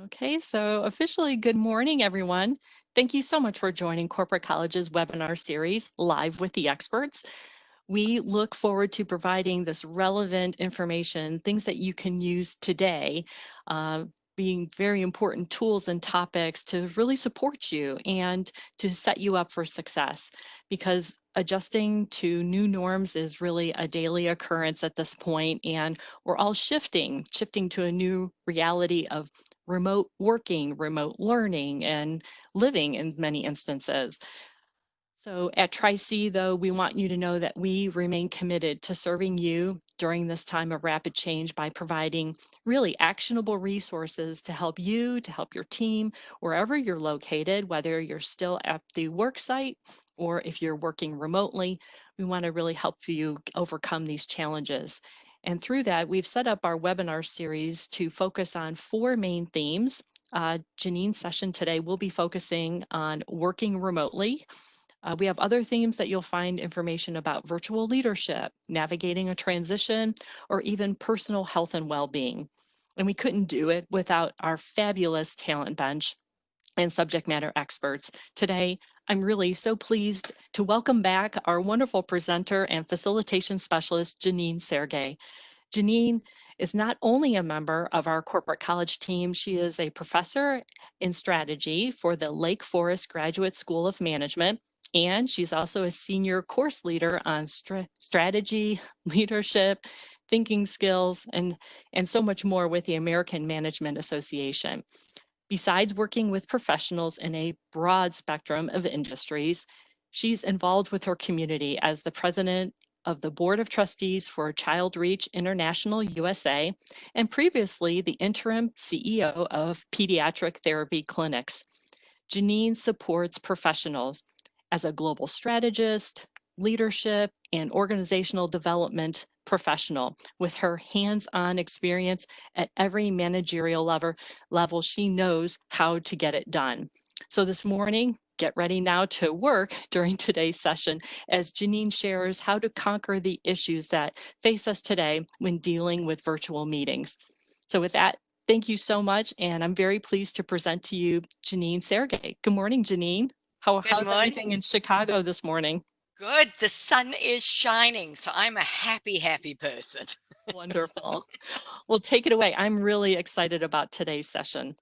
Okay, so officially, good morning, everyone. Thank you so much for joining Corporate College's webinar series, Live with the Experts. We look forward to providing this relevant information, things that you can use today, uh, being very important tools and topics to really support you and to set you up for success. Because adjusting to new norms is really a daily occurrence at this point, and we're all shifting to a new reality of remote working, remote learning, and living in many instances. So at Tri-C, though, we want you to know that we remain committed to serving you during this time of rapid change by providing really actionable resources to help you, to help your team, wherever you're located, whether you're still at the work site or if you're working remotely. We want to really help you overcome these challenges. And through that, we've set up our webinar series to focus on four main themes. Janine's session today will be focusing on working remotely. We have other themes that you'll find information about virtual leadership, navigating a transition, or even personal health and well-being. And we couldn't do it without our fabulous talent bench and subject matter experts. Today, I'm really so pleased to welcome back our wonderful presenter and facilitation specialist, Janine Sergey. Janine is not only a member of our corporate college team, she is a professor in strategy for the Lake Forest Graduate School of Management, and she's also a senior course leader on strategy, leadership, thinking skills, and so much more with the American Management Association. Besides working with professionals in a broad spectrum of industries, she's involved with her community as the president of the Board of Trustees for Child Reach International USA, and previously the interim CEO of Pediatric Therapy Clinics. Janine supports professionals as a global strategist, leadership, and organizational development professional with her hands-on experience at every managerial level. She knows how to get it done. So this morning, get ready now to work during today's session as Janine shares how to conquer the issues that face us today when dealing with virtual meetings. So with that, thank you so much, and I'm very pleased to present to you Janine Sergey. Good morning, Janine. Good How's morning. everything in Chicago this morning? Good. The sun is shining, so I'm a happy, happy person. Wonderful. Well, take it away. I'm really excited about today's session.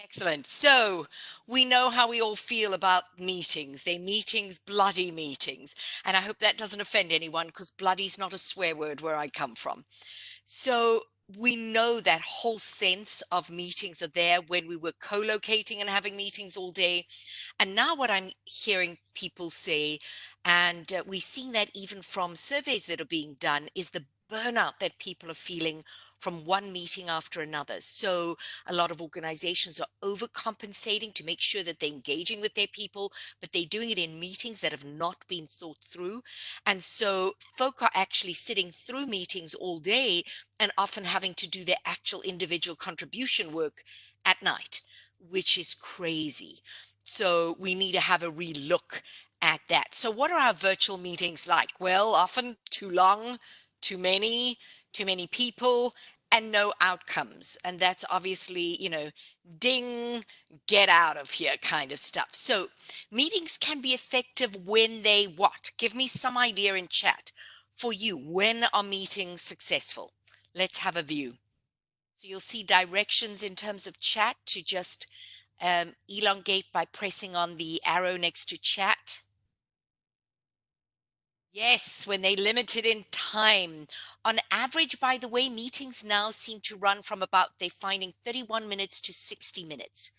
Excellent. So we know how we all feel about meetings. They're meetings, bloody meetings. And I hope that doesn't offend anyone because bloody's not a swear word where I come from. So we know that whole sense of meetings are there when we were co-locating and having meetings all day. And now what I'm hearing people say, and we've seen that even from surveys that are being done, is the burnout that people are feeling from one meeting after another. So a lot of organizations are overcompensating to make sure that they're engaging with their people, but they're doing it in meetings that have not been thought through. And so folk are actually sitting through meetings all day and often having to do their actual individual contribution work at night, which is crazy. So we need to have a relook at that. So what are our virtual meetings like? Well, often too long, too many, too many people, and no outcomes. And that's obviously, ding, get out of here kind of stuff. So meetings can be effective when they what? Give me some idea in chat. For you, when are meetings successful? Let's have a view. So you'll see directions in terms of chat to just elongate by pressing on the arrow next to chat. Yes, when they limit it in time. On average, by the way, meetings now seem to run from about, they're finding 31 minutes to 60 minutes.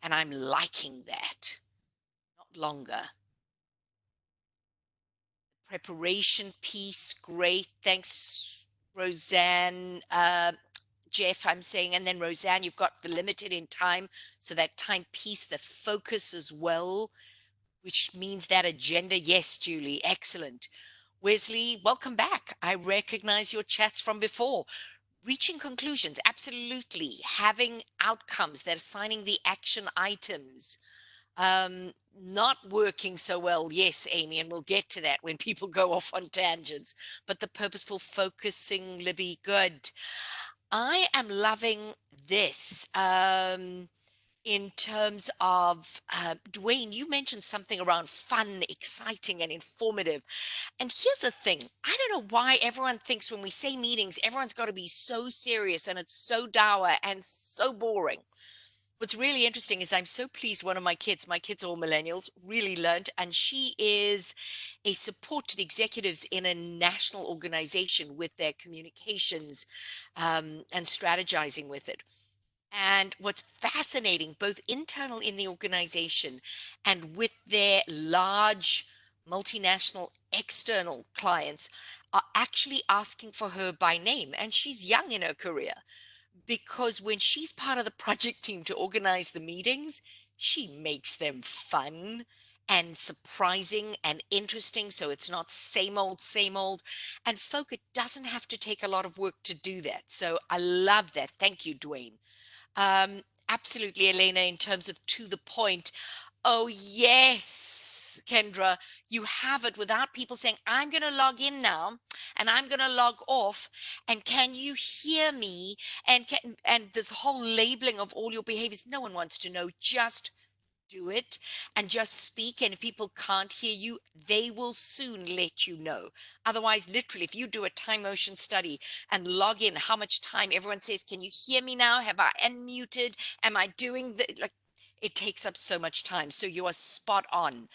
And I'm liking that. Not longer. Preparation piece, great. Thanks, Roseanne. Jeff, I'm saying, and then Roseanne, you've got the limited in time. So that time piece, the focus as well, which means that agenda. Yes, Julie, excellent. Wesley, welcome back. I recognize your chats from before. Reaching conclusions, absolutely. Having outcomes, that assigning the action items. Not working so well, yes, Amy, and we'll get to that when people go off on tangents. But the purposeful focusing, Libby, good. I am loving this. In terms of Dwayne, you mentioned something around fun, exciting, and informative. And here's the thing, I don't know why everyone thinks when we say meetings, everyone's got to be so serious and it's so dour and so boring. What's really interesting is I'm so pleased one of my kids are all millennials, really learned, and she is a support to the executives in a national organization with their communications and strategizing with it. And what's fascinating, both internal in the organization and with their large multinational external clients, are actually asking for her by name. And she's young in her career because when she's part of the project team to organize the meetings, she makes them fun and surprising and interesting. So it's not same old, same old. And folk, it doesn't have to take a lot of work to do that. So I love that. Thank you, Dwayne. Absolutely, Elena, in terms of to the point. Oh, yes, Kendra, you have it without people saying, I'm going to log in now and I'm going to log off. And can you hear me? And this whole labeling of all your behaviors. No one wants to know. Just do it and just speak. And if people can't hear you, they will soon let you know. Otherwise, literally, if you do a time motion study and log in, how much time everyone says, can you hear me now? Have I unmuted? Am I doing the, like, it takes up so much time. So you are spot on.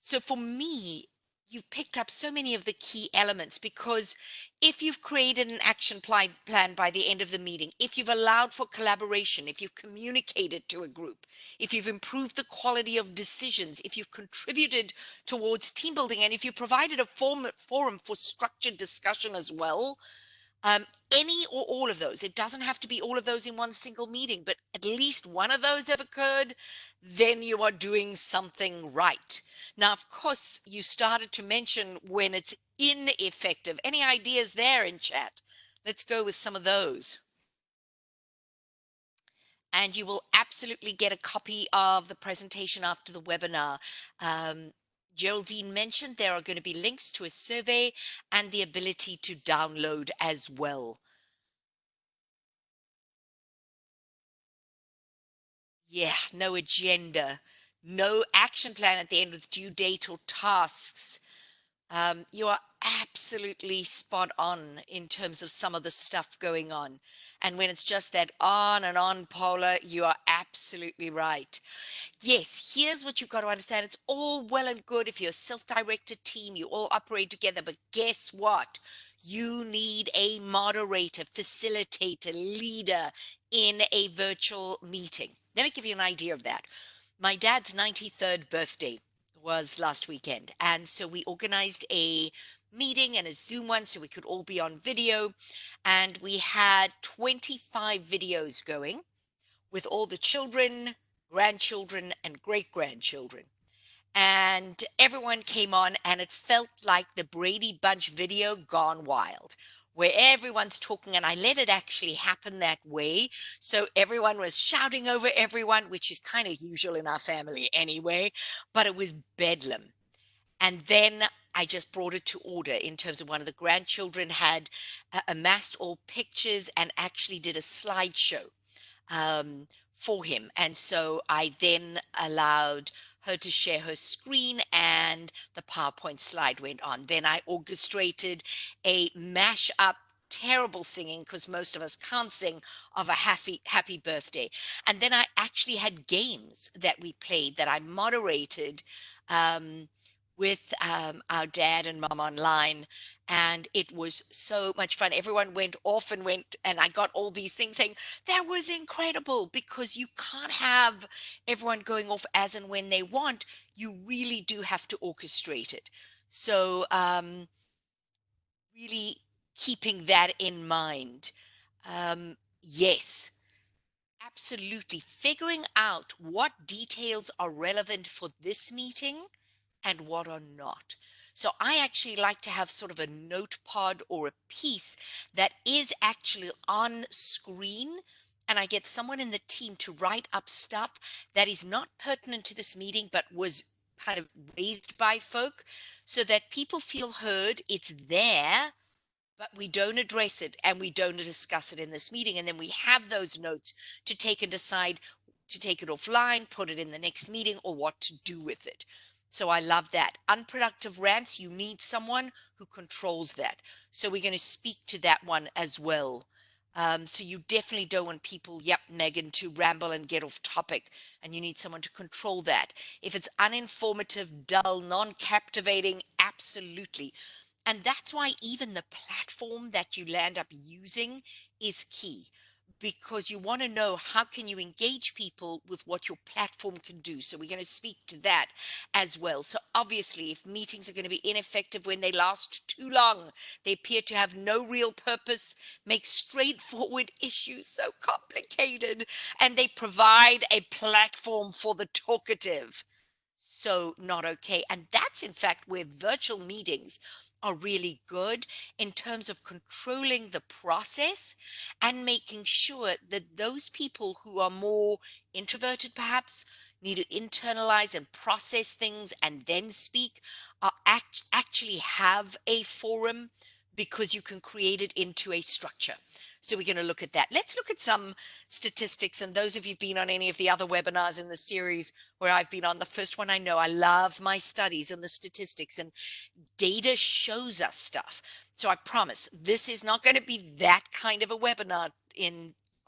So for me, you've picked up so many of the key elements because if you've created an action plan by the end of the meeting, if you've allowed for collaboration, if you've communicated to a group, if you've improved the quality of decisions, if you've contributed towards team building, and if you provided a forum for structured discussion as well, any or all of those, it doesn't have to be all of those in one single meeting, but at least one of those have occurred, then you are doing something right. Now, of course, you started to mention when it's ineffective. Any ideas there in chat? Let's go with some of those. And you will absolutely get a copy of the presentation after the webinar. Geraldine mentioned there are going to be links to a survey and the ability to download as well. Yeah, no agenda, no action plan at the end with due date or tasks. You are absolutely spot on in terms of some of the stuff going on. And when it's just that on and on, Paula, you are absolutely right. Yes, here's what you've got to understand. It's all well and good if you're a self-directed team, you all operate together, but guess what? You need a moderator, facilitator, leader in a virtual meeting. Let me give you an idea of that. My dad's 93rd birthday was last weekend, and so we organized a meeting and a Zoom one so we could all be on video, and we had 25 videos going with all the children, grandchildren, and great grandchildren. And everyone came on, and it felt like the Brady Bunch video gone wild, where everyone's talking, and I let it actually happen that way. So everyone was shouting over everyone, which is kind of usual in our family anyway, but it was bedlam. And then I just brought it to order in terms of one of the grandchildren had amassed all pictures and actually did a slideshow um, for him. And so I then allowed her to share her screen and the PowerPoint slide went on. Then I orchestrated a mash up terrible singing because most of us can't sing of a happy birthday. And then I actually had games that we played that I moderated with our dad and mom online, and it was so much fun. Everyone went off and I got all these things saying that was incredible, because you can't have everyone going off as and when they want. You really do have to orchestrate it. So really keeping that in mind. Yes, absolutely. Figuring out what details are relevant for this meeting and what are not. So I actually like to have sort of a notepad or a piece that is actually on screen, and I get someone in the team to write up stuff that is not pertinent to this meeting but was kind of raised by folk, so that people feel heard, it's there, but we don't address it and we don't discuss it in this meeting. And then we have those notes to take and decide to take it offline, put it in the next meeting, or what to do with it. So I love that. Unproductive rants, you need someone who controls that. So we're going to speak to that one as well. So you definitely don't want people, yep, Megan, to ramble and get off topic, and you need someone to control that. If it's uninformative, dull, non-captivating, absolutely. And that's why even the platform that you land up using is key, because you want to know how can you engage people with what your platform can do. So we're going to speak to that as well. So obviously, if meetings are going to be ineffective when they last too long, they appear to have no real purpose, make straightforward issues so complicated, and they provide a platform for the talkative, so not okay. And that's in fact where virtual meetings are really good in terms of controlling the process and making sure that those people who are more introverted perhaps need to internalize and process things and then speak are actually have a forum, because you can create it into a structure. So we're going to look at that. Let's look at some statistics. And those of you who've been on any of the other webinars in the series where I've been on, the first one, I know I love my studies and the statistics, and data shows us stuff. So I promise this is not going to be that kind of a webinar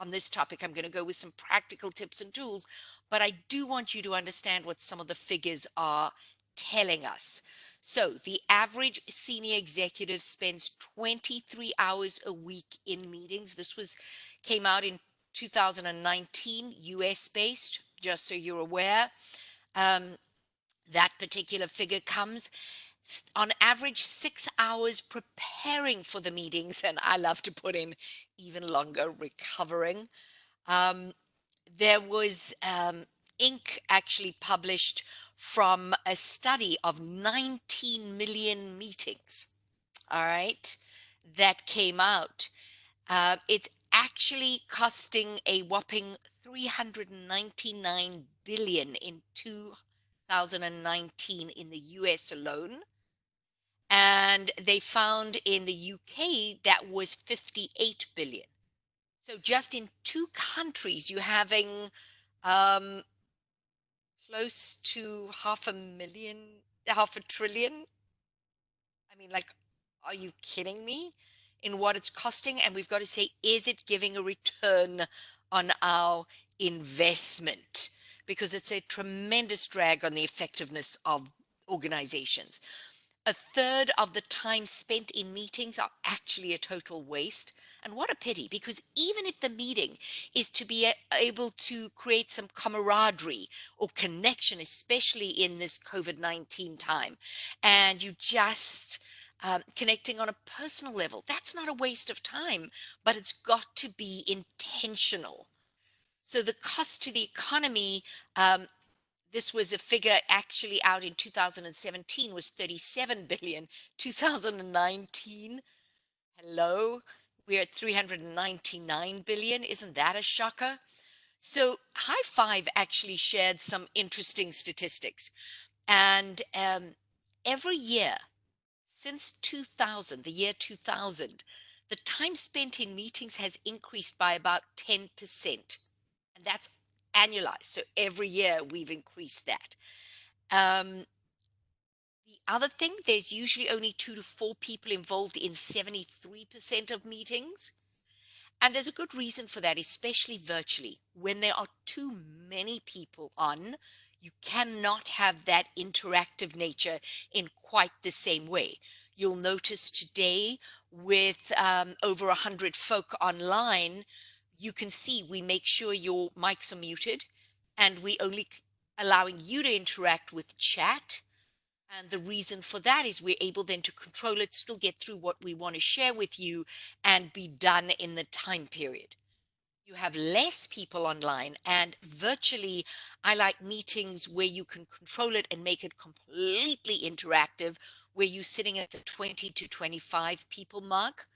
on this topic. I'm going to go with some practical tips and tools, but I do want you to understand what some of the figures are telling us. So the average senior executive spends 23 hours a week in meetings. This came out in 2019, US based, just so you're aware. That particular figure comes on average 6 hours preparing for the meetings, and I love to put in even longer recovering. There was Inc. actually published from a study of 19 million meetings, all right, that came out. It's actually costing a whopping 399 billion in 2019 in the US alone. And they found in the UK that was 58 billion. So just in two countries, you're having close to half a trillion. I mean, like, are you kidding me in what it's costing? And we've got to say, is it giving a return on our investment? Because it's a tremendous drag on the effectiveness of organizations. A third of the time spent in meetings are actually a total waste. And what a pity, because even if the meeting is to be able to create some camaraderie or connection, especially in this COVID-19 time, and you just connecting on a personal level, that's not a waste of time, but it's got to be intentional. So the cost to the economy, this was a figure actually out in 2017, was 37 billion. 2019, hello, we're at 399 billion. Isn't that a shocker? So High Five actually shared some interesting statistics. And every year since 2000, the year 2000, the time spent in meetings has increased by about 10%. And that's annualized. So every year we've increased that. The other thing, there's usually only 2 to 4 people involved in 73% of meetings. And there's a good reason for that, especially virtually. When there are too many people on, you cannot have that interactive nature in quite the same way. You'll notice today with over 100 folk online, you can see we make sure your mics are muted, and we only allowing you to interact with chat. And the reason for that is we're able then to control it, still get through what we want to share with you, and be done in the time period. You have less people online, and virtually, I like meetings where you can control it and make it completely interactive, where you're sitting at the 20 to 25 people mark.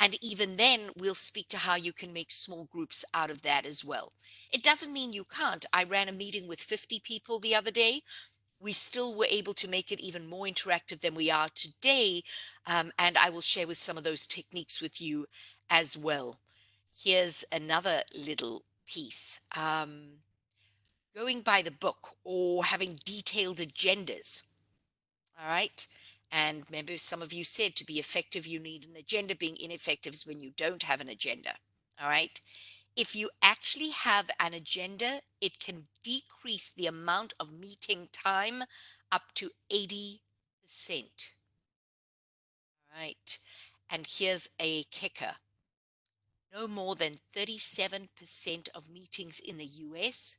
And even then, we'll speak to how you can make small groups out of that as well. It doesn't mean you can't. I ran a meeting with 50 people the other day. we still were able to make it even more interactive than we are today. And I will share with some of those techniques with you as well. Here's another little piece. Going by the book or having detailed agendas. All right. And remember, some of you said to be effective, you need an agenda. Being ineffective is when you don't have an agenda. All right. If you actually have an agenda, it can decrease the amount of meeting time up to 80%. All right. And here's a kicker. No more than 37% of meetings in the US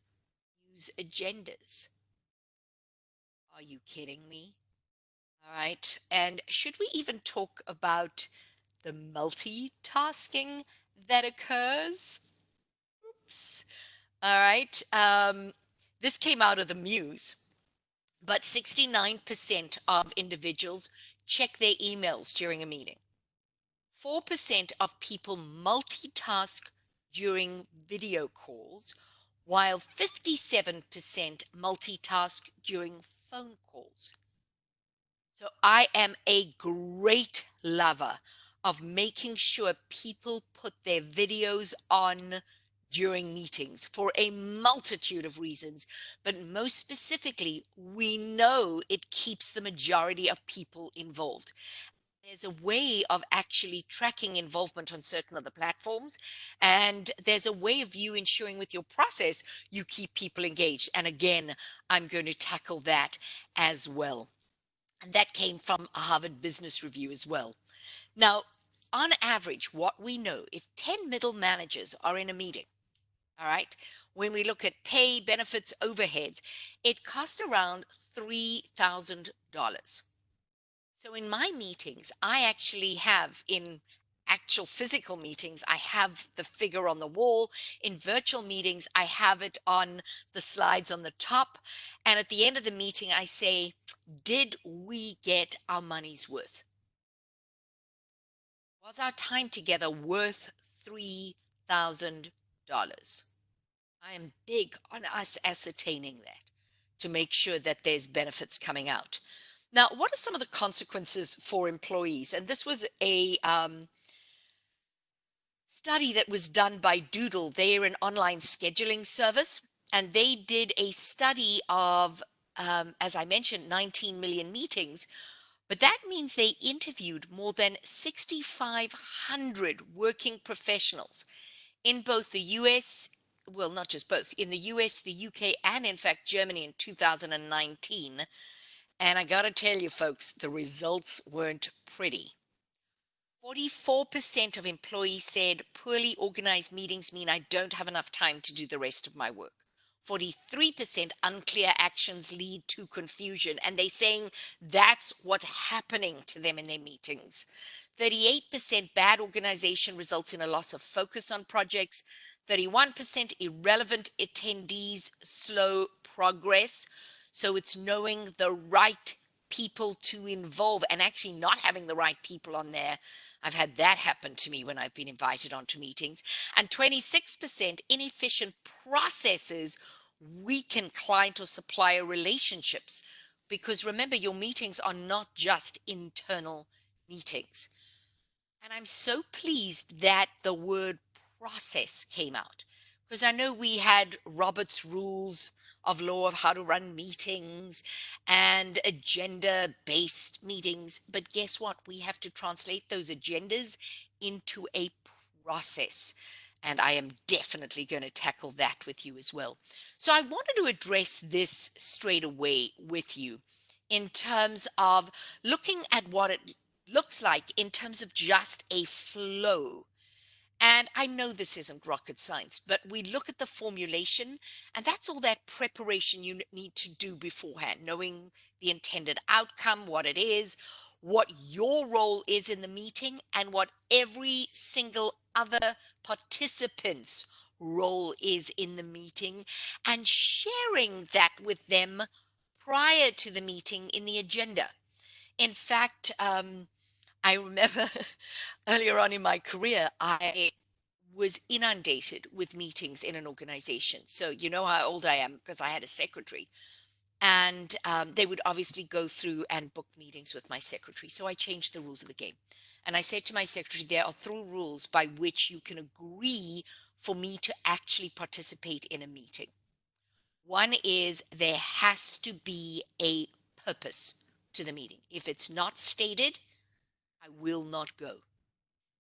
use agendas. Are you kidding me? All right. And should we even talk about the multitasking that occurs? Oops. All right. This came out of the Muse, but 69% of individuals check their emails during a meeting. 4% of people multitask during video calls, while 57% multitask during phone calls. So I am a great lover of making sure people put their videos on during meetings for a multitude of reasons, but most specifically, we know it keeps the majority of people involved. There's a way of actually tracking involvement on certain other platforms, and there's a way of you ensuring with your process you keep people engaged. And again, I'm going to tackle that as well. And that came from a Harvard Business Review as well. Now, on average, what we know, if 10 middle managers are in a meeting, all right, when we look at pay, benefits, overheads, it costs around $3,000. So in my meetings, I actually have in actual physical meetings, I have the figure on the wall. In virtual meetings, I have it on the slides on the top. And at the end of the meeting, I say, did we get our money's worth? Was our time together worth $3,000? I am big on us ascertaining that to make sure that there's benefits coming out. Now, what are some of the consequences for employees? And this was a study that was done by Doodle. They're an online scheduling service, and they did a study of, as I mentioned, 19 million meetings. But that means they interviewed more than 6,500 working professionals in both the US, well, not just both, in the US, the UK, and in fact, Germany in 2019. And I got to tell you, folks, the results weren't pretty. 44% of employees said poorly organized meetings mean I don't have enough time to do the rest of my work. 43% unclear actions lead to confusion, and they're saying that's what's happening to them in their meetings. 38% bad organization results in a loss of focus on projects. 31% irrelevant attendees slow progress. So it's knowing the right people to involve and actually not having the right people on there. I've had that happen to me when I've been invited onto meetings. And 26% inefficient processes weaken client or supplier relationships. Because remember, your meetings are not just internal meetings. And I'm so pleased that the word process came out, because I know we had Robert's rules of law of how to run meetings and agenda based meetings. But guess what? We have to translate those agendas into a process. And I am definitely going to tackle that with you as well. So I wanted to address this straight away with you in terms of looking at what it looks like in terms of just a flow. And I know this isn't rocket science, but we look at the formulation, and that's all that preparation you need to do beforehand, knowing the intended outcome, what it is, what your role is in the meeting, and what every single other participant's role is in the meeting, and sharing that with them prior to the meeting in the agenda. In fact, I remember earlier on in my career, I was inundated with meetings in an organization. So you know how old I am because I had a secretary. And they would obviously go through and book meetings with my secretary. So I changed the rules of the game. And I said to my secretary, there are 3 rules by which you can agree for me to actually participate in a meeting. One is there has to be a purpose to the meeting. If it's not stated, I will not go.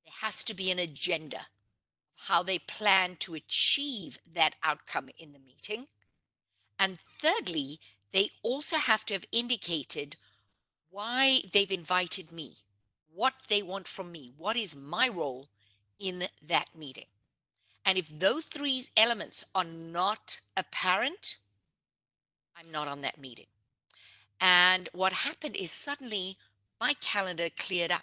There has to be an agenda of how they plan to achieve that outcome in the meeting. And thirdly, they also have to have indicated why they've invited me, what they want from me, what is my role in that meeting. And if those 3 elements are not apparent, I'm not on that meeting. And what happened is suddenly my calendar cleared up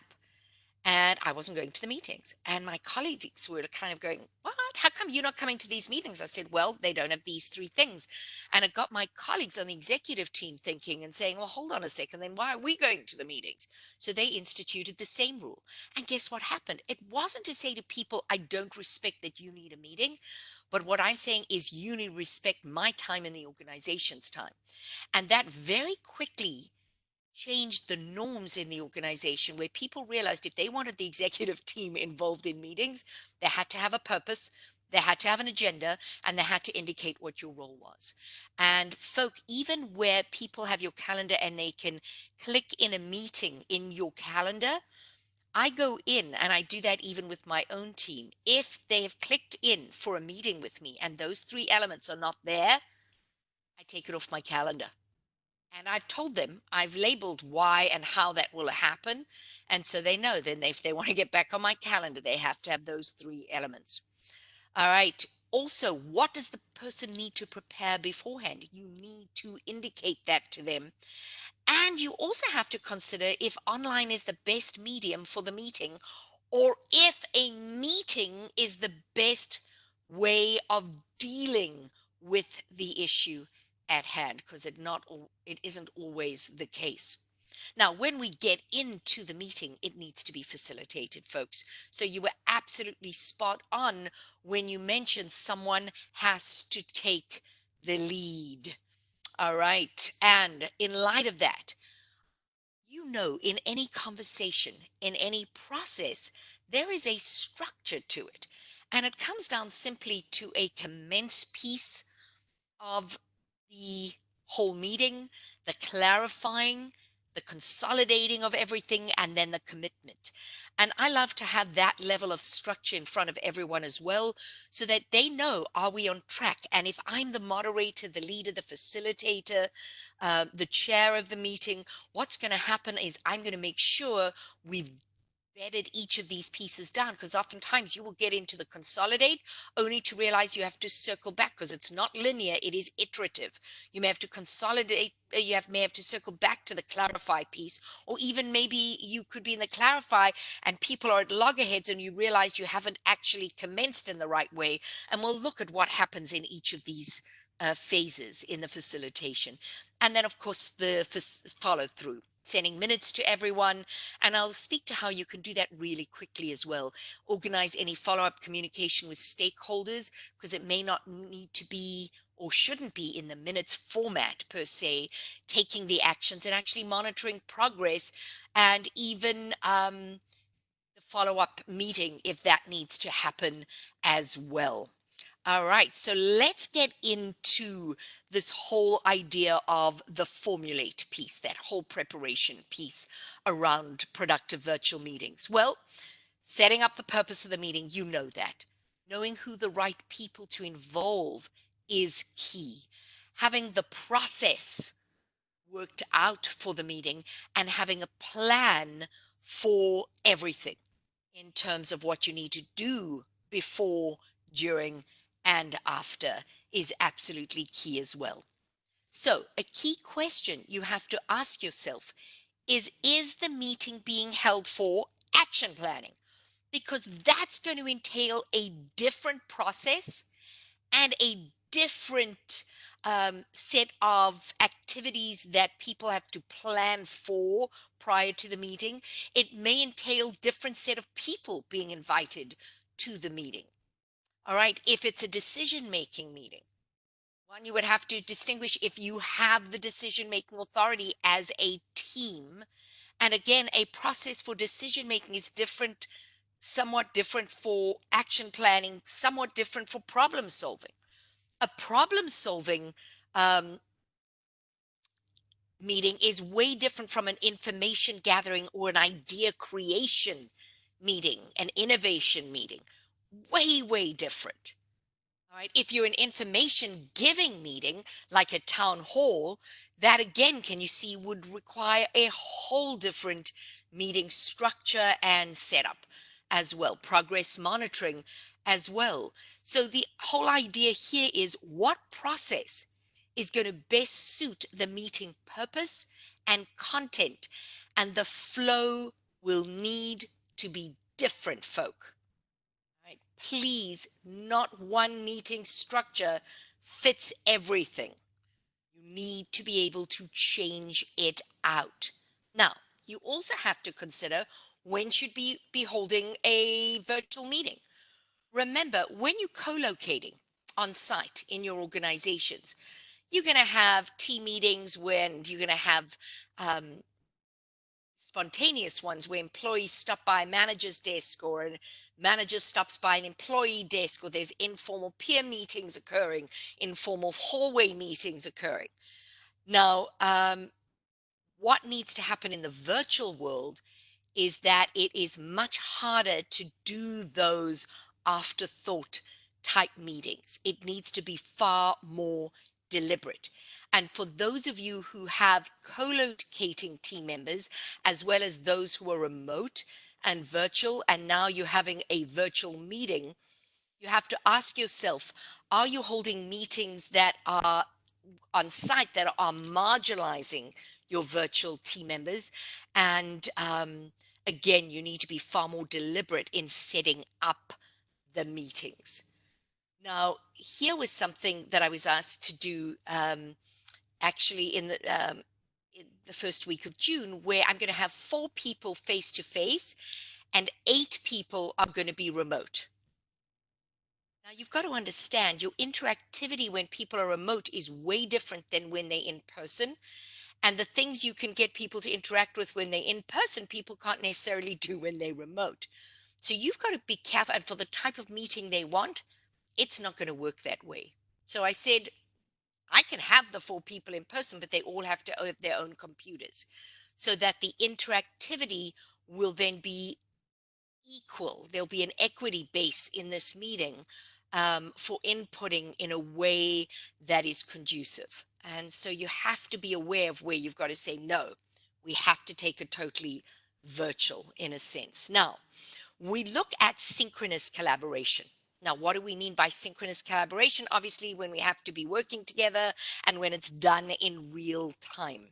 and I wasn't going to the meetings. And my colleagues were kind of going, "What? How come you're not coming to these meetings?" I said, "Well, they don't have these 3 things." And it got my colleagues on the executive team thinking and saying, "Well, hold on a second, then why are we going to the meetings?" So they instituted the same rule. And guess what happened? It wasn't to say to people, "I don't respect that you need a meeting." But what I'm saying is you need to respect my time and the organization's time. And that very quickly changed the norms in the organization where people realized if they wanted the executive team involved in meetings, they had to have a purpose, they had to have an agenda, and they had to indicate what your role was. And folk, even where people have your calendar and they can click in a meeting in your calendar, I go in and I do that even with my own team. If they have clicked in for a meeting with me and those 3 elements are not there, I take it off my calendar. And I've told them, I've labeled why and how that will happen. And so they know then if they want to get back on my calendar, they have to have those 3 elements. All right. Also, what does the person need to prepare beforehand? You need to indicate that to them. And you also have to consider if online is the best medium for the meeting or if a meeting is the best way of dealing with the issue at hand, because it isn't always the case. Now, when we get into the meeting, it needs to be facilitated, folks. So you were absolutely spot on when you mentioned someone has to take the lead. All right. And in light of that, in any conversation, in any process, there is a structure to it. And it comes down simply to a commence piece of the whole meeting, the clarifying, the consolidating of everything, and then the commitment. And I love to have that level of structure in front of everyone as well, so that they know, are we on track? And if I'm the moderator, the leader, the facilitator, the chair of the meeting, what's going to happen is I'm going to make sure we've bedded each of these pieces down, because oftentimes you will get into the consolidate only to realize you have to circle back because it's not linear, it is iterative. You may have to consolidate, may have to circle back to the clarify piece, or even maybe you could be in the clarify and people are at loggerheads and you realize you haven't actually commenced in the right way. And we'll look at what happens in each of these phases in the facilitation. And then of course the follow through, sending minutes to everyone. And I'll speak to how you can do that really quickly as well. Organize any follow-up communication with stakeholders, because it may not need to be or shouldn't be in the minutes format per se, taking the actions and actually monitoring progress, and even the follow-up meeting if that needs to happen as well. All right, so let's get into this whole idea of the formulate piece, that whole preparation piece around productive virtual meetings. Well, setting up the purpose of the meeting, you know that. Knowing who the right people to involve is key. Having the process worked out for the meeting and having a plan for everything in terms of what you need to do before, during, and after is absolutely key as well. So, a key question you have to ask yourself is the meeting being held for action planning? Because that's going to entail a different process and a different set of activities that people have to plan for prior to the meeting. It may entail different set of people being invited to the meeting. All right, if it's a decision-making meeting, One, you would have to distinguish if you have the decision making authority as a team. And again, a process for decision making is different, somewhat different for action planning, somewhat different for problem solving. A problem solving um, meeting is way different from an information gathering or an idea creation meeting, an innovation meeting. Way, way different. All right. If you're an information giving meeting, like a town hall, that again, can you see, would require a whole different meeting structure and setup as well, progress monitoring as well. So the whole idea here is what process is going to best suit the meeting purpose and content, and the flow will need to be different, folk. Right. Please, not one meeting structure fits everything. You need to be able to change it out. Now, you also have to consider when should be holding a virtual meeting. Remember, when you're co-locating on site in your organizations, you're going to have team meetings when you're going to have um, spontaneous ones where employees stop by a manager's desk, or a manager stops by an employee desk, or there's informal peer meetings occurring, informal hallway meetings occurring. Now, what needs to happen in the virtual world is that it is much harder to do those afterthought type meetings. It needs to be far more deliberate. And for those of you who have co-locating team members, as well as those who are remote and virtual, and now you're having a virtual meeting, you have to ask yourself, are you holding meetings that are on site that are marginalizing your virtual team members? And again, you need to be far more deliberate in setting up the meetings. Now, here was something that I was asked to do actually in the first week of June, where I'm going to have 4 people face to face and 8 people are going to be remote. Now, you've got to understand your interactivity when people are remote is way different than when they're in person. And the things you can get people to interact with when they're in person, people can't necessarily do when they're remote. So you've got to be careful. And for the type of meeting they want, it's not going to work that way. So I said, I can have the 4 people in person, but they all have to have their own computers so that the interactivity will then be equal. There'll be an equity base in this meeting for inputting in a way that is conducive. And so you have to be aware of where you've got to say, no, we have to take it totally virtual in a sense. Now, we look at synchronous collaboration. Now, what do we mean by synchronous collaboration? Obviously, when we have to be working together and when it's done in real time.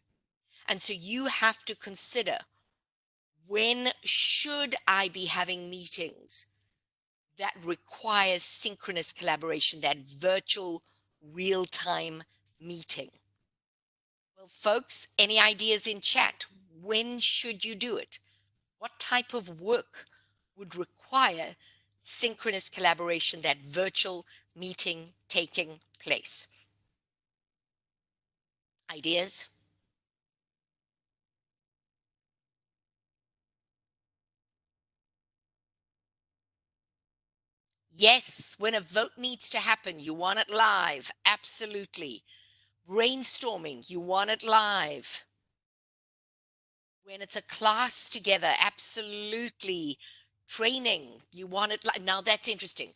And so you have to consider, when should I be having meetings that requires synchronous collaboration, that virtual real-time meeting? Well, folks, any ideas in chat? When should you do it? What type of work would require synchronous collaboration, that virtual meeting taking place? Ideas? Yes, when a vote needs to happen, you want it live. Absolutely. Brainstorming, you want it live. When it's a class together, absolutely. Training, you want it live. Now that's interesting,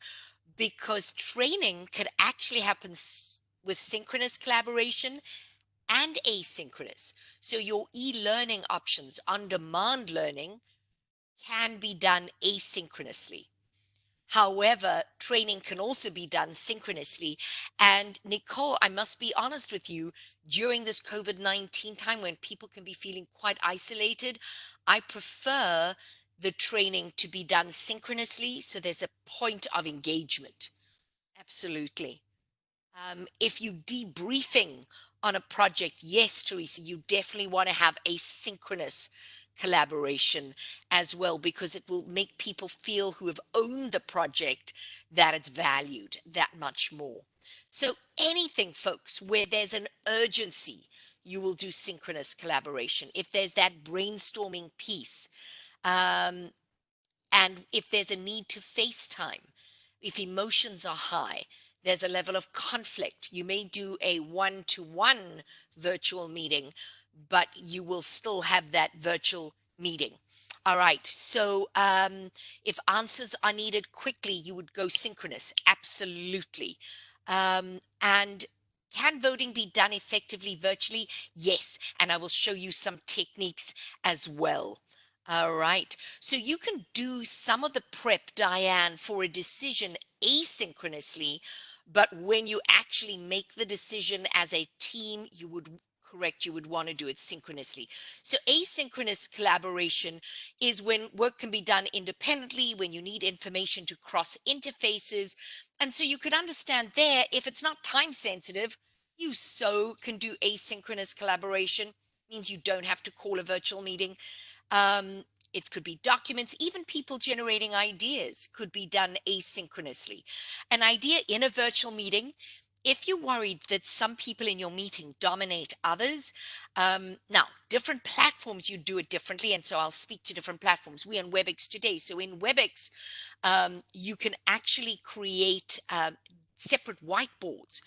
because training could actually happen with synchronous collaboration and asynchronous. So your e-learning options, on-demand learning, can be done asynchronously. However, training can also be done synchronously. And Nicole, I must be honest with you, during this COVID-19 time when people can be feeling quite isolated, I prefer the training to be done synchronously, so there's a point of engagement. Absolutely. If you debriefing on a project, yes, Teresa, you definitely want to have a synchronous collaboration as well, because it will make people feel who have owned the project that it's valued that much more. So anything, folks, where there's an urgency, you will do synchronous collaboration. If there's that brainstorming piece, um, and if there's a need to FaceTime, if emotions are high, there's a level of conflict. You may do a one-to-one virtual meeting, but you will still have that virtual meeting. All right. So if answers are needed quickly, you would go synchronous. Absolutely. And can voting be done effectively virtually? Yes. And I will show you some techniques as well. All right. So you can do some of the prep, Diane, for a decision asynchronously, but when you actually make the decision as a team, you would want to do it synchronously. So asynchronous collaboration is when work can be done independently, when you need information to cross interfaces. And so you could understand there, if it's not time sensitive, you so can do asynchronous collaboration, means you don't have to call a virtual meeting. Um, it could be documents, even people generating ideas could be done asynchronously. An idea in a virtual meeting, if you're worried that some people in your meeting dominate others, now different platforms you do it differently, and so I'll speak to different platforms. We're on WebEx today, so in WebEx, you can actually create separate whiteboards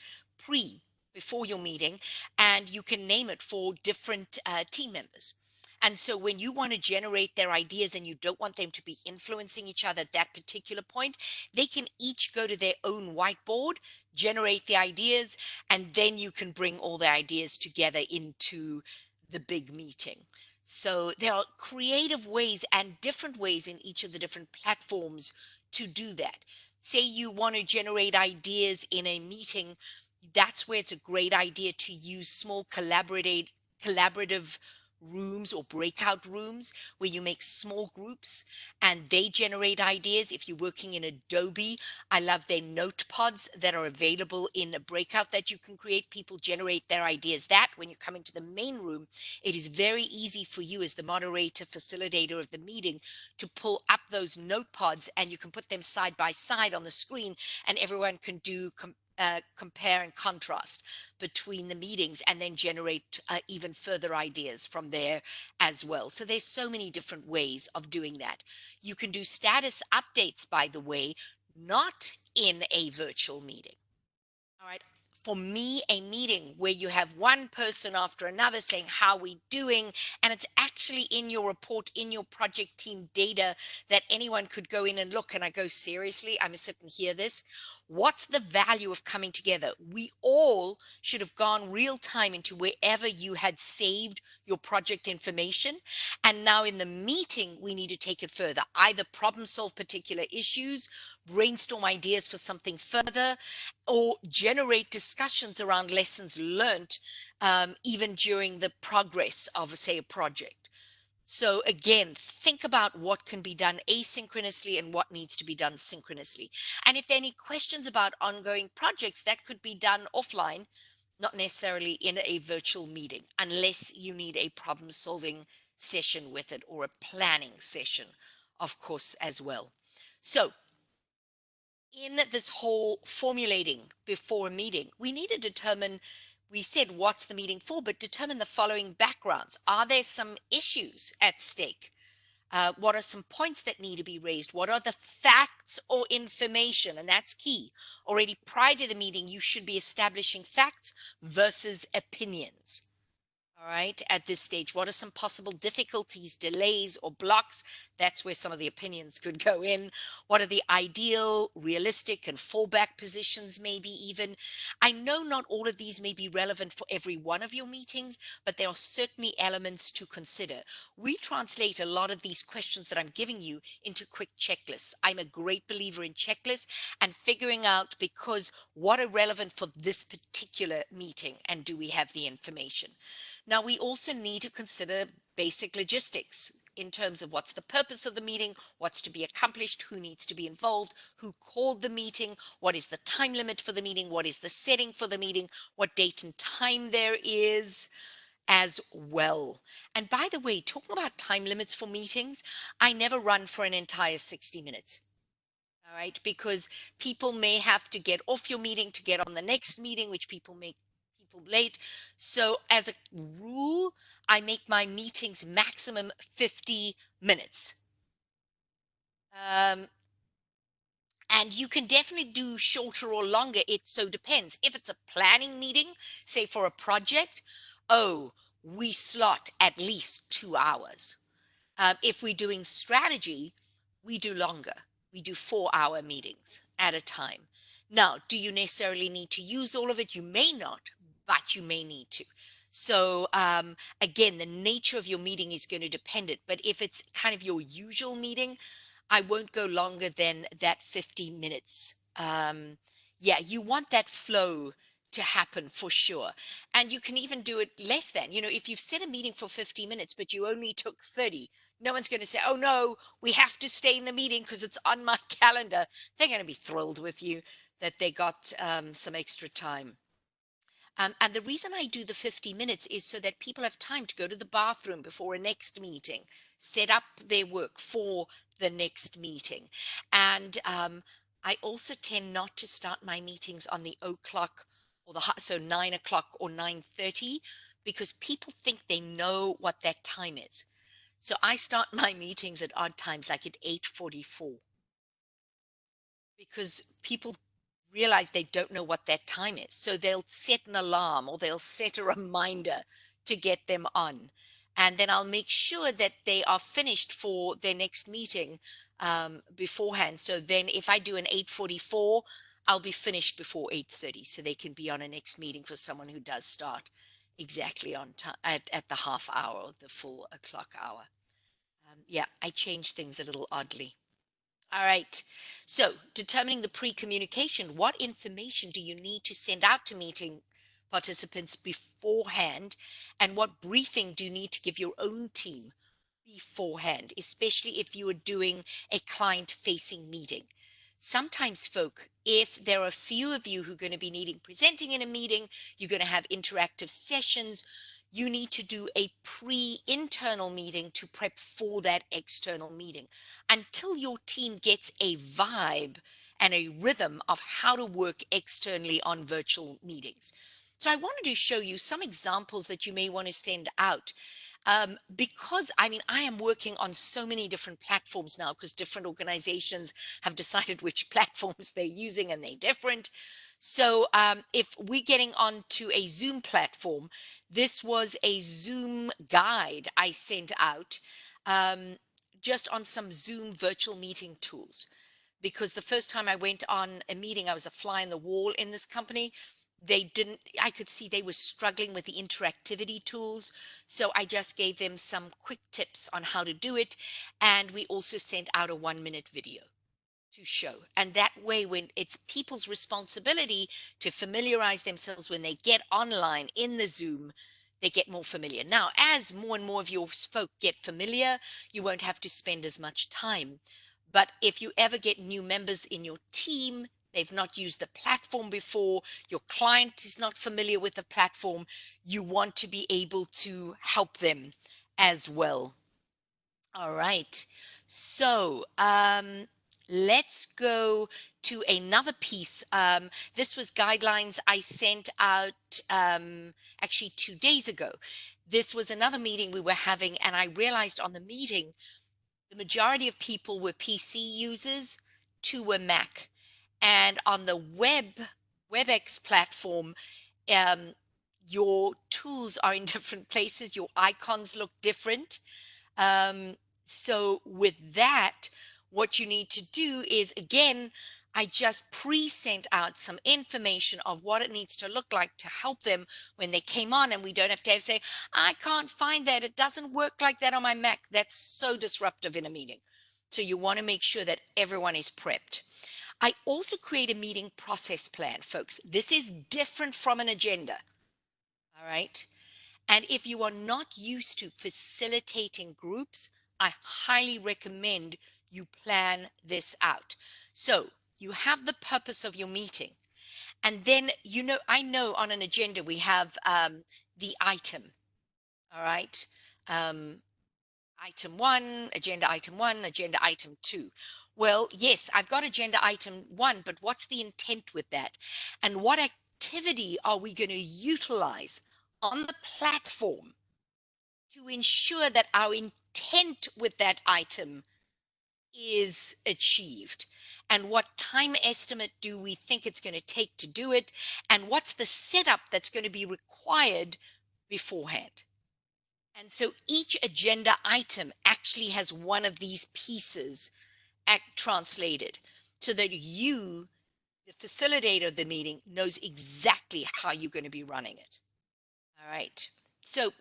before your meeting, and you can name it for different team members. And so when you want to generate their ideas and you don't want them to be influencing each other at that particular point, they can each go to their own whiteboard, generate the ideas, and then you can bring all the ideas together into the big meeting. So there are creative ways and different ways in each of the different platforms to do that. Say you want to generate ideas in a meeting, that's where it's a great idea to use small collaborative rooms or breakout rooms where you make small groups and they generate ideas. If you're working in Adobe, I love their note pods that are available in a breakout that you can create. People generate their ideas. That when you come into the main room, it is very easy for you as the moderator, facilitator of the meeting to pull up those note pods, and you can put them side by side on the screen, and everyone can do compare and contrast between the meetings, and then generate even further ideas from there as well. So there's so many different ways of doing that. You can do status updates, by the way, not in a virtual meeting. All right. For me, a meeting where you have one person after another saying, how we doing? And it's actually in your report, in your project team data that anyone could go in and look. And I go, seriously, I must sit and hear this. What's the value of coming together? We all should have gone real time into wherever you had saved your project information. And now in the meeting, we need to take it further, either problem solve particular issues, brainstorm ideas for something further, or generate discussions around lessons learned, even during the progress of, say, a project. So again, think about what can be done asynchronously and what needs to be done synchronously. And if there are any questions about ongoing projects, that could be done offline, not necessarily in a virtual meeting, unless you need a problem solving session with it, or a planning session, of course, as well. So in this whole formulating before a meeting, we need to determine, we said what's the meeting for, but determine the following backgrounds. Are there some issues at stake? What are some points that need to be raised? What are the facts or information? And that's key. Already prior to the meeting, you should be establishing facts versus opinions. All right, at this stage, what are some possible difficulties, delays, or blocks? That's where some of the opinions could go in. What are the ideal, realistic, and fallback positions, maybe even? I know not all of these may be relevant for every one of your meetings, but there are certainly elements to consider. We translate a lot of these questions that I'm giving you into quick checklists. I'm a great believer in checklists and figuring out, because what are relevant for this particular meeting, and do we have the information? Now, we also need to consider basic logistics in terms of what's the purpose of the meeting, what's to be accomplished, who needs to be involved, who called the meeting, what is the time limit for the meeting, what is the setting for the meeting, what date and time there is. as well. And by the way, talking about time limits for meetings, I never run for an entire 60 minutes. All right, because people may have to get off your meeting to get on the next meeting, which people make people late. So as a rule, I make my meetings maximum 50 minutes. And you can definitely do shorter or longer. It so depends. If it's a planning meeting, say for a project, oh, we slot at least 2 hours. If we're doing strategy, we do longer. We do 4-hour meetings at a time. Now, do you necessarily need to use all of it? You may not, but you may need to. So again, the nature of your meeting is going to depend it. But if it's kind of your usual meeting, I won't go longer than that 50 minutes. Yeah, you want that flow to happen for sure. And you can even do it less than, if you've set a meeting for 50 minutes, but you only took 30, no one's going to say, oh no, we have to stay in the meeting because it's on my calendar. They're going to be thrilled with you that they got some extra time. And the reason I do the 50 minutes is so that people have time to go to the bathroom before a next meeting, set up their work for the next meeting. And I also tend not to start my meetings on the o'clock or so 9 o'clock or 9:30, because people think they know what that time is. So I start my meetings at odd times, like at 8:44, because people realize they don't know what that time is. So they'll set an alarm or they'll set a reminder to get them on. And then I'll make sure that they are finished for their next meeting beforehand. So then if I do an 8:44, I'll be finished before 8:30 so they can be on a next meeting for someone who does start exactly on time at the half hour or the full o'clock hour. Yeah, I change things a little oddly. All right. So, determining the pre-communication, what information do you need to send out to meeting participants beforehand? And what briefing do you need to give your own team beforehand, especially if you are doing a client-facing meeting? Sometimes, folk, if there are a few of you who are going to be needing presenting in a meeting, you're going to have interactive sessions, you need to do a pre-internal meeting to prep for that external meeting until your team gets a vibe and a rhythm of how to work externally on virtual meetings. So I wanted to show you some examples that you may want to send out. Because I mean, I am working on so many different platforms now because different organizations have decided which platforms they're using and they're different. So if we're getting onto a Zoom platform, this was a Zoom guide I sent out um, just on some Zoom virtual meeting tools. Because the first time I went on a meeting, I was a fly in the wall in this company. I could see they were struggling with the interactivity tools. So I just gave them some quick tips on how to do it. And we also sent out a 1-minute video to show. And that way, when it's people's responsibility to familiarize themselves when they get online in the Zoom, they get more familiar. Now, as more and more of your folk get familiar, you won't have to spend as much time. But if you ever get new members in your team, they've not used the platform before, your client is not familiar with the platform, you want to be able to help them as well. All right. So let's go to another piece. This was guidelines I sent out actually 2 days ago. This was another meeting we were having, and I realized on the meeting, the majority of people were PC users, 2 were Mac. And on the WebEx platform, um, your tools are in different places. Your icons look different. So with that, what you need to do is, again, I just pre-sent out some information of what it needs to look like to help them when they came on, and we don't have to say, I can't find that. It doesn't work like that on my Mac. That's so disruptive in a meeting. So you want to make sure that everyone is prepped. I also create a meeting process plan, folks. This is different from an agenda. All right. And if you are not used to facilitating groups, I highly recommend you plan this out. So you have the purpose of your meeting. And then, I know on an agenda we have the item. All right. Item one, agenda item one, agenda item two. Well, yes, I've got agenda item one, but what's the intent with that? And what activity are we going to utilize on the platform to ensure that our intent with that item is achieved? And what time estimate do we think it's going to take to do it? And what's the setup that's going to be required beforehand? And so each agenda item actually has one of these pieces translated so that you, the facilitator of the meeting, knows exactly how you're going to be running it. All right. So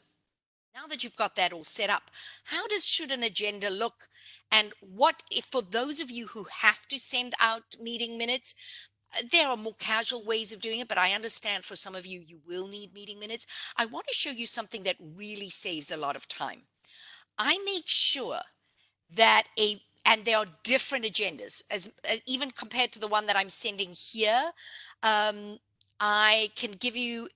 now that you've got that all set up, how should an agenda look? And what if, for those of you who have to send out meeting minutes, there are more casual ways of doing it, but I understand for some of you, you will need meeting minutes. I want to show you something that really saves a lot of time. I make sure that and there are different agendas, as even compared to the one that I'm sending here. I can give you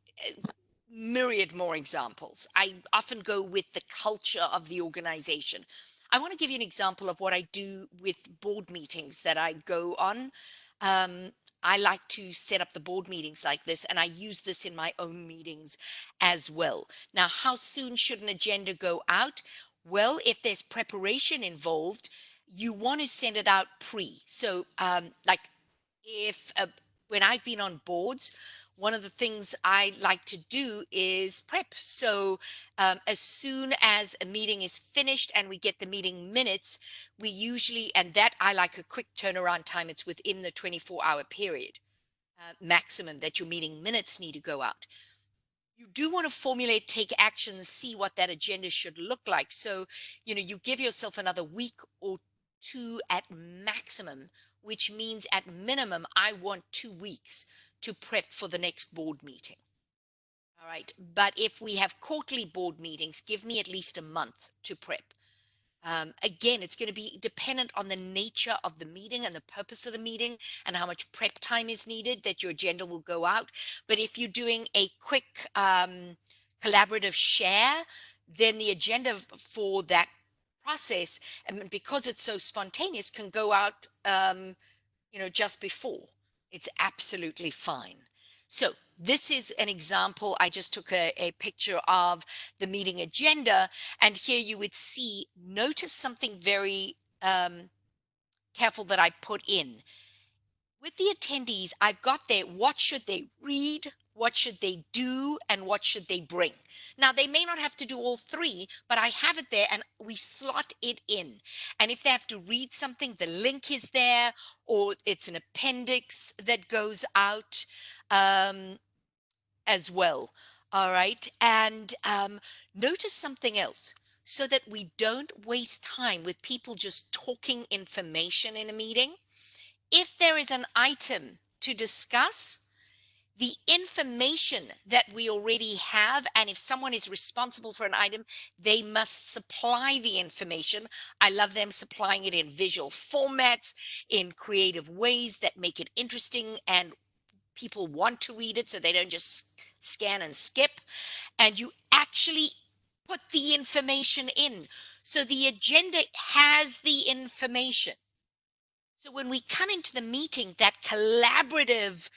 myriad more examples. I often go with the culture of the organization. I want to give you an example of what I do with board meetings that I go on. I like to set up the board meetings like this, and I use this in my own meetings as well. Now, how soon should an agenda go out? Well, if there's preparation involved, you want to send it out pre. So, like if when I've been on boards, one of the things I like to do is prep. So as soon as a meeting is finished and we get the meeting minutes, we usually, and that I like a quick turnaround time, it's within the 24-hour period maximum that your meeting minutes need to go out. You do want to formulate, take action, and see what that agenda should look like. So, you give yourself another week or two at maximum, which means at minimum, I want 2 weeks to prep for the next board meeting. All right. But if we have quarterly board meetings, give me at least a month to prep. Again, it's going to be dependent on the nature of the meeting and the purpose of the meeting and how much prep time is needed that your agenda will go out. But if you're doing a quick collaborative share, then the agenda for that process, and because it's so spontaneous, can go out just before. It's absolutely fine. So this is an example. I just took a picture of the meeting agenda, and here you would see, notice something very careful that I put in. With the attendees, I've got there, what should they read, what should they do, and what should they bring? Now, they may not have to do all three, but I have it there and we slot it in. And if they have to read something, the link is there, or it's an appendix that goes out as well. All right. And notice something else, so that we don't waste time with people just talking information in a meeting. If there is an item to discuss, the information that we already have, and if someone is responsible for an item, they must supply the information. I love them supplying it in visual formats, in creative ways that make it interesting and people want to read it so they don't just scan and skip. And you actually put the information in. So the agenda has the information. So when we come into the meeting, that collaborative,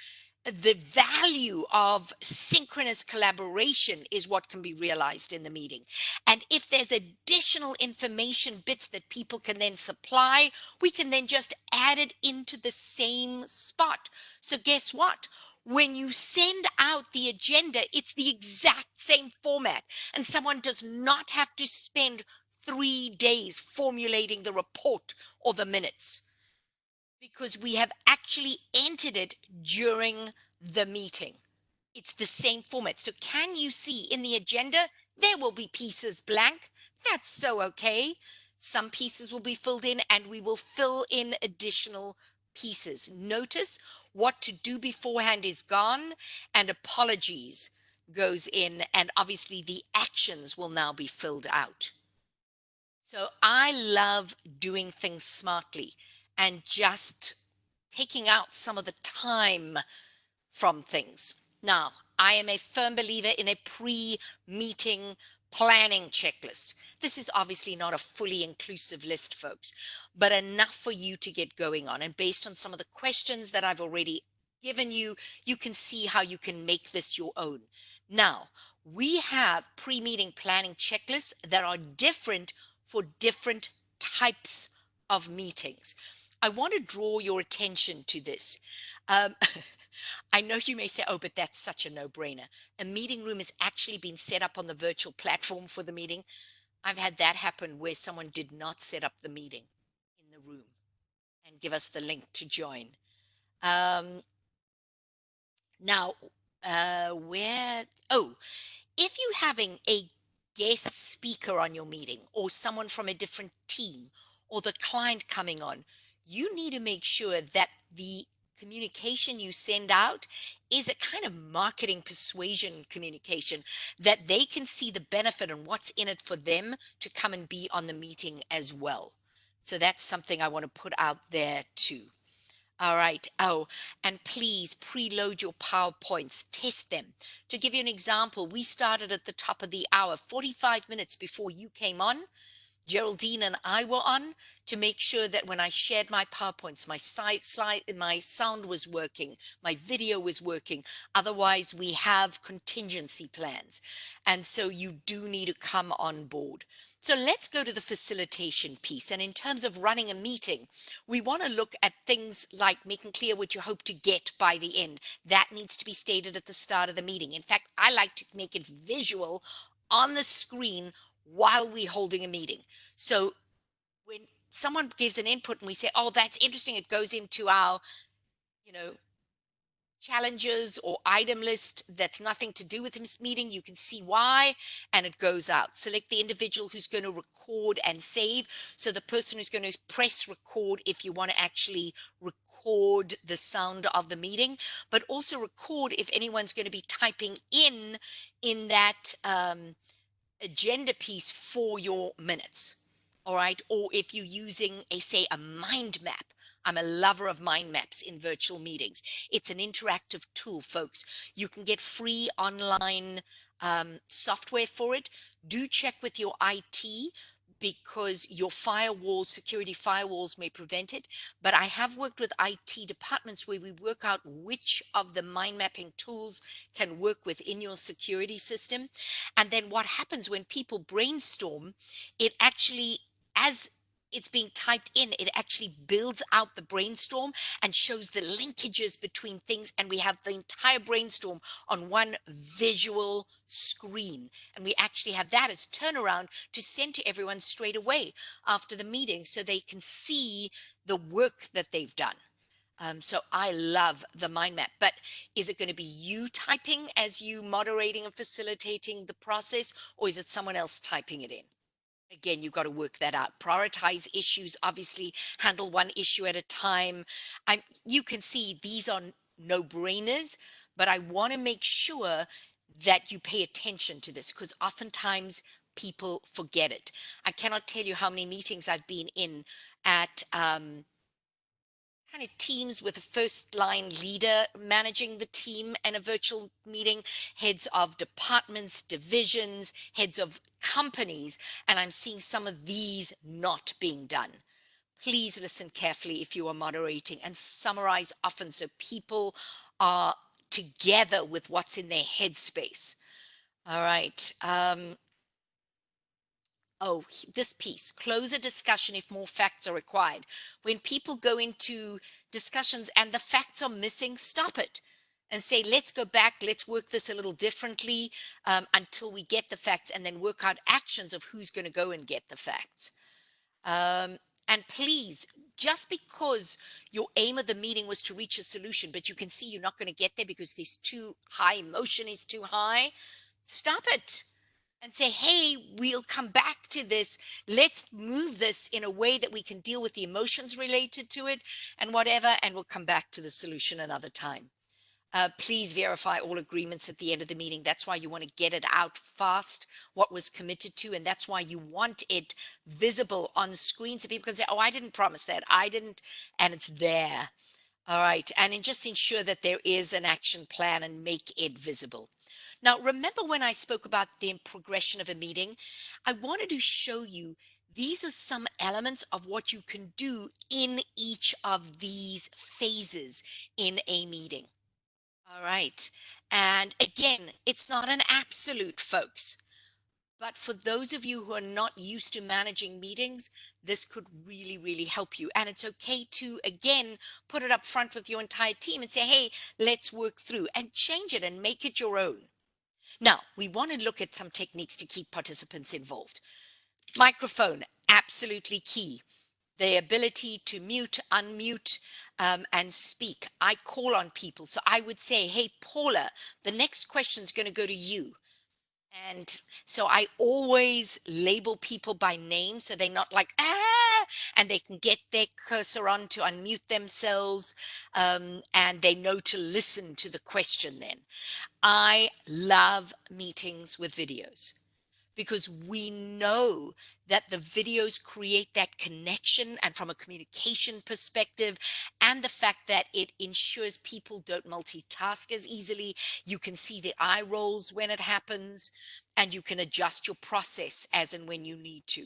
the value of synchronous collaboration is what can be realized in the meeting. And if there's additional information bits that people can then supply, we can then just add it into the same spot. So guess what? When you send out the agenda, it's the exact same format, and someone does not have to spend 3 days formulating the report or the minutes, because we have actually entered it during the meeting. It's the same format. So can you see in the agenda, there will be pieces blank. That's so okay. Some pieces will be filled in, and we will fill in additional pieces. Notice what to do beforehand is gone, and apologies goes in, and obviously the actions will now be filled out. So I love doing things smartly and just taking out some of the time from things. Now, I am a firm believer in a pre-meeting planning checklist. This is obviously not a fully inclusive list, folks, but enough for you to get going on. And based on some of the questions that I've already given you, you can see how you can make this your own. Now, we have pre-meeting planning checklists that are different for different types of meetings. I want to draw your attention to this. Um, I know you may say, oh, but that's such a no-brainer. A meeting room has actually been set up on the virtual platform for the meeting. I've had that happen where someone did not set up the meeting in the room and give us the link to join. Um, now, if you're having a guest speaker on your meeting or someone from a different team or the client coming on, you need to make sure that the communication you send out is a kind of marketing persuasion communication that they can see the benefit and what's in it for them to come and be on the meeting as well. So that's something I want to put out there too. All right. Oh, and please preload your PowerPoints, test them. To give you an example, we started at the top of the hour, 45 minutes before you came on. Geraldine and I were on to make sure that when I shared my PowerPoints, my sound was working, my video was working. Otherwise, we have contingency plans. And so you do need to come on board. So let's go to the facilitation piece. And in terms of running a meeting, we want to look at things like making clear what you hope to get by the end. That needs to be stated at the start of the meeting. In fact, I like to make it visual on the screen while we're holding a meeting. So when someone gives an input and we say, oh, that's interesting, it goes into our, challenges or item list that's nothing to do with this meeting, you can see why, and it goes out. Select the individual who's going to record and save. So the person who's going to press record if you want to actually record the sound of the meeting, but also record if anyone's going to be typing in that agenda piece for your minutes. All right. Or if you're using say a mind map. I'm a lover of mind maps in virtual meetings. It's an interactive tool, folks. You can get free online software for it. Do check with your IT because your firewalls, security firewalls may prevent it. But I have worked with IT departments where we work out which of the mind mapping tools can work within your security system. And then what happens when people brainstorm, it actually, as it's being typed in, it actually builds out the brainstorm and shows the linkages between things. And we have the entire brainstorm on one visual screen. And we actually have that as turnaround to send to everyone straight away after the meeting so they can see the work that they've done. So I love the mind map, but is it going to be you typing as you moderating and facilitating the process, or is it someone else typing it in? Again, you've got to work that out. Prioritize issues, obviously handle one issue at a time. You can see these are no-brainers, but I want to make sure that you pay attention to this because oftentimes people forget it. I cannot tell you how many meetings I've been in at kind of teams with a first line leader managing the team and a virtual meeting, heads of departments, divisions, heads of companies, and I'm seeing some of these not being done. Please listen carefully if you are moderating and summarize often so people are together with what's in their headspace. All right. Oh, this piece, close a discussion if more facts are required. When people go into discussions and the facts are missing, stop it and say, let's go back, let's work this a little differently until we get the facts and then work out actions of who's going to go and get the facts. And please, just because your aim of the meeting was to reach a solution, but you can see you're not going to get there because there's too high, emotion is too high, stop it. And say, hey, we'll come back to this. Let's move this in a way that we can deal with the emotions related to it and whatever, and we'll come back to the solution another time. Please verify all agreements at the end of the meeting. That's why you want to get it out fast, what was committed to, and that's why you want it visible on screen so people can say, oh, I didn't promise that. I didn't, and it's there. All right, and just ensure that there is an action plan and make it visible. Now, remember when I spoke about the progression of a meeting? I wanted to show you these are some elements of what you can do in each of these phases in a meeting. All right. And again, it's not an absolute, folks. But for those of you who are not used to managing meetings, this could really, really help you. And it's okay to, again, put it up front with your entire team and say, hey, let's work through and change it and make it your own. Now, we want to look at some techniques to keep participants involved. Microphone, absolutely key. The ability to mute, unmute, and speak. I call on people. So I would say, hey, Paula, the next question is going to go to you. And so I always label people by name so they're not like, and they can get their cursor on to unmute themselves, and they know to listen to the question then. I love meetings with videos because we know that the videos create that connection, and from a communication perspective, and the fact that it ensures people don't multitask as easily. You can see the eye rolls when it happens, and you can adjust your process as and when you need to.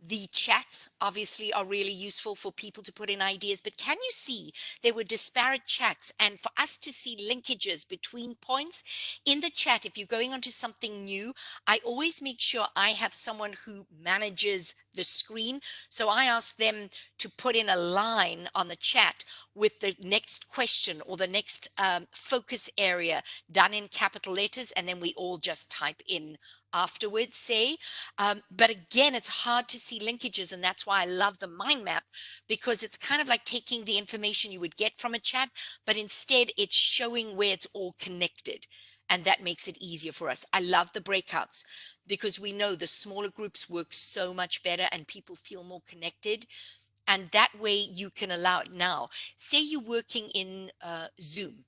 The chats obviously are really useful for people to put in ideas, but can you see there were disparate chats, and for us to see linkages between points in the chat? If you're going onto something new, I always make sure I have someone who manages the screen. So I ask them to put in a line on the chat with the next question or the next focus area done in capital letters, and then we all just type in afterwards, say. But again, it's hard to see linkages, and that's why I love the mind map, because it's kind of like taking the information you would get from a chat, but instead it's showing where it's all connected, and that makes it easier for us. I love the breakouts because we know the smaller groups work so much better and people feel more connected, and that way you can allow it. Now, say you're working in Zoom.